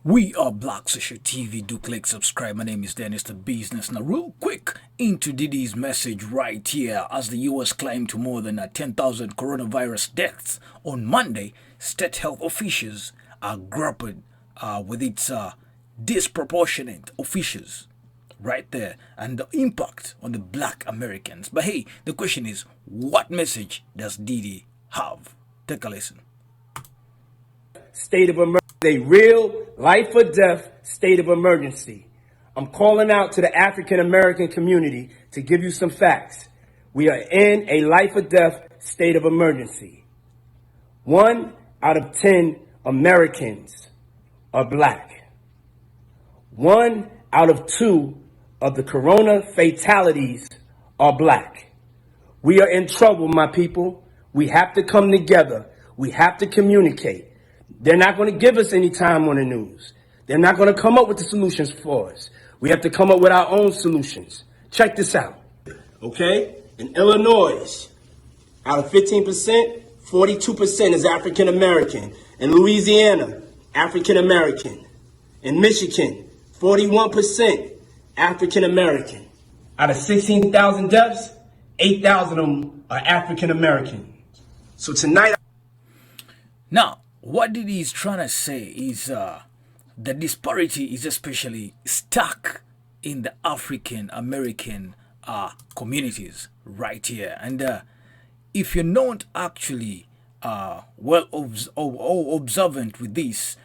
We are Black Social TV. Do click subscribe. My name is Dennis the Business. Now, real quick into Diddy's message right here. As the US climbed to more than 10,000 coronavirus deaths on Monday, state health officials are grappling with its disproportionate officials right there and the impact on the black Americans. But hey, the question is, what message does Diddy have? Take a listen. State of emergency, a real life or death state of emergency. I'm calling out to the African American community to give you some facts. We are in a life or death state of emergency. 1 out of 10 Americans are black. 1 out of 2 of the corona fatalities are black. We are in trouble, my people. We have to come together. We have to communicate. They're not going to give us any time on the news. They're not going to come up with the solutions for us. We have to come up with our own solutions. Check this out. Okay? In Illinois, out of 15%, 42% is African American. In Louisiana, African American. In Michigan, 41% African American. Out of 16,000 deaths, 8,000 of them are African American. So tonight... Now, what Diddy is trying to say is the disparity is especially stuck in the African American communities right here. And if you're not actually observant with this,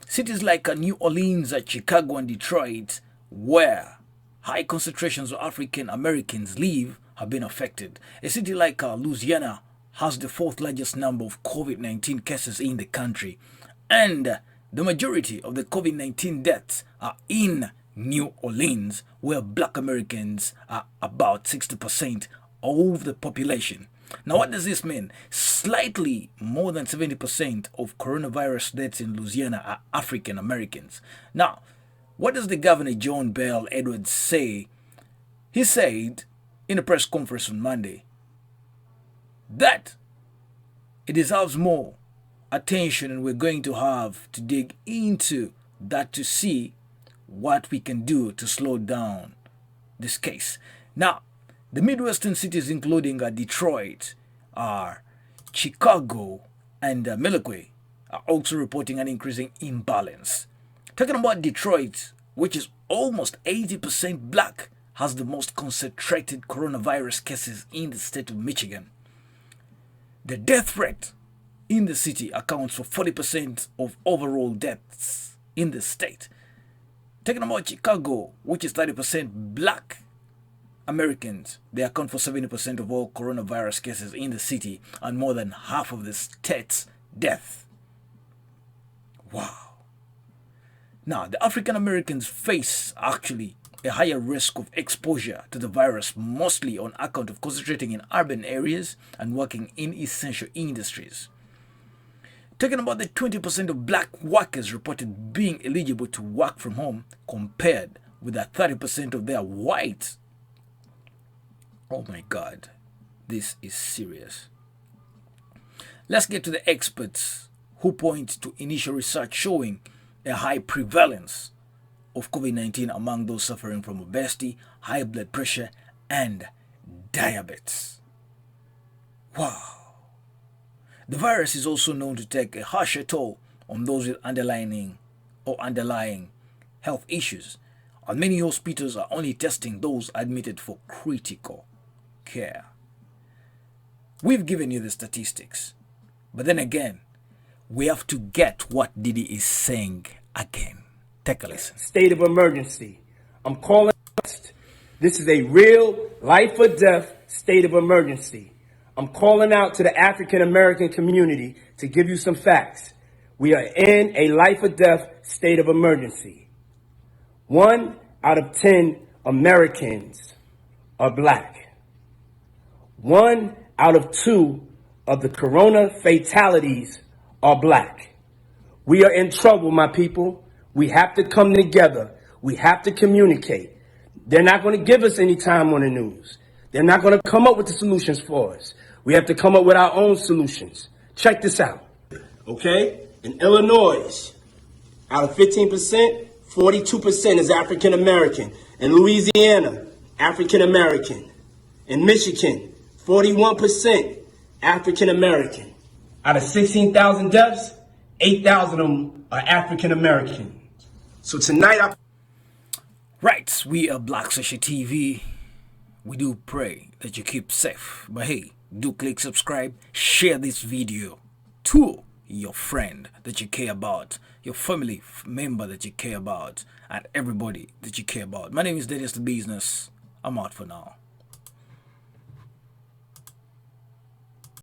cities like New Orleans, Chicago, and Detroit, where high concentrations of African Americans live, have been affected. A city like Louisiana has the fourth largest number of COVID-19 cases in the country. And the majority of the COVID-19 deaths are in New Orleans, where black Americans are about 60% of the population. Now, what does this mean? Slightly more than 70% of coronavirus deaths in Louisiana are African Americans. Now, what does the governor, John Bell Edwards, say? He said in a press conference on Monday that it deserves more attention, and we're going to have to dig into that to see what we can do to slow down this case. Now, the Midwestern cities, including Detroit, Chicago, and Milwaukee, are also reporting an increasing imbalance. Talking about Detroit, which is almost 80% black, has the most concentrated coronavirus cases in the state of Michigan. The death rate in the city accounts for 40% of overall deaths in the state. Talking about Chicago, which is 30% black Americans, they account for 70% of all coronavirus cases in the city and more than half of the state's deaths. Wow. Now, the African Americans face actually a higher risk of exposure to the virus, mostly on account of concentrating in urban areas and working in essential industries. Talking about the 20% of black workers reported being eligible to work from home compared with the 30% of their whites. Oh my God, this is serious. Let's get to the experts who point to initial research showing a high prevalence of COVID-19 among those suffering from obesity, high blood pressure, and diabetes. Wow. The virus is also known to take a harsher toll on those with underlying health issues, and many hospitals are only testing those admitted for critical care. We've given you the statistics, but then again, we have to get what Diddy is saying again. Take a listen. State of emergency. I'm calling. This is a real life or death state of emergency. I'm calling out to the African American community to give you some facts. We are in a life or death state of emergency. 1 out of 10 Americans are black. 1 out of 2 of the corona fatalities are black. We are in trouble, my people. We have to come together. We have to communicate. They're not going to give us any time on the news. They're not going to come up with the solutions for us. We have to come up with our own solutions. Check this out. Okay? In Illinois, Out of 15%, 42% is African American. In Louisiana, African American. In Michigan, 41% African American. Out of 16,000 deaths, 8,000 of them are African American. So tonight Right, we are Black Social TV. We do pray that you keep safe. But hey, do click subscribe, share this video to your friend that you care about, your family member that you care about, and everybody that you care about. My name is Diddy the Business. I'm out for now.